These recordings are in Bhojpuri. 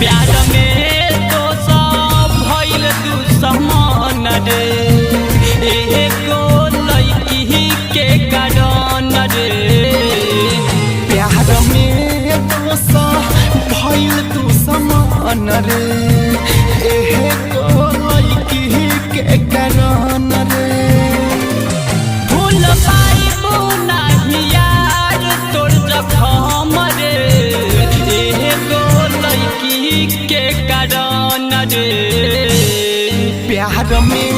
प्यार में तो सब भइल दुश्मन रे, एगो लड़की के कारण रे। प्यार में तो सब भइल दुश्मन रे, एगो लड़की के कारण रे। भूल पाइबो नहीं यार तोर जखम रे, एगो लड़की के कारण रे। प्यार में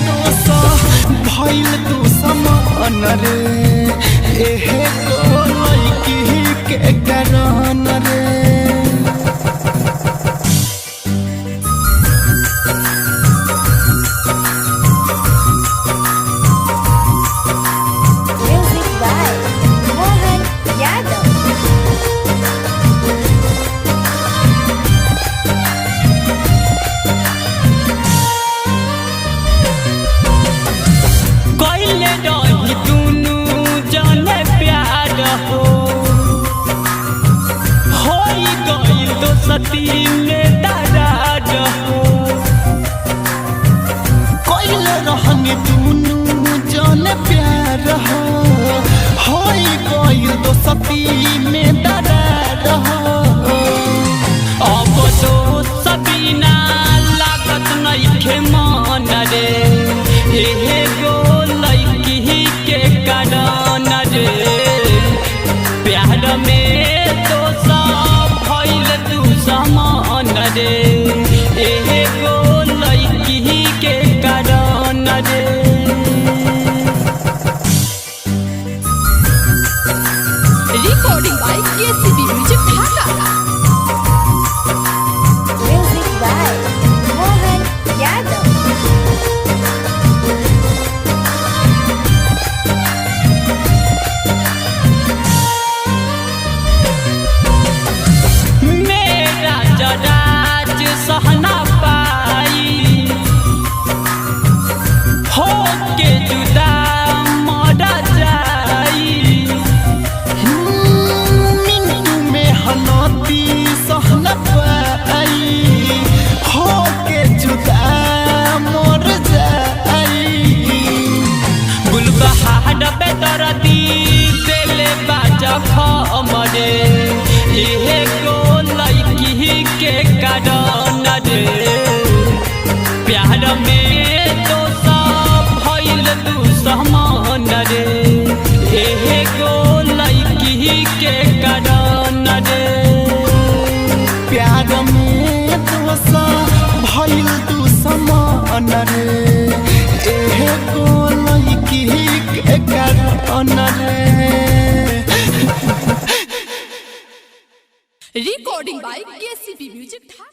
तो सब भइल दुश्मन रे, एगो लड़की के कारण रे। सती में दरार हो कोइल रहनी दुनू जन प्यार हो, होई कोइल दो सती में दरार हो। अब तो सबीना लागत नइखे मन रे, एगो लड़की के कारण रे। प्यार में तो सब भइल दुश्मन रे, एगो लड़की के कारण रे। Recording by KCB Music Dhaka. Music by Mohan Yadav. मेरा जराज सहना पाई हो के जुदा मरा जाई। मिनटू में हनती सहन पाई, हो के जुदा मर जाई। गुलबहार बेदर्दी दिले बाजा खमरे, एगो लड़की के कारण रे। प्यार में तो सब भइल दुश्मन रे, एगो लड़की के कारण रे। प्यार में तो सब भइल दुश्मन रे, एगो लड़की के कारण रे। Recording by KCB Music Dhaka.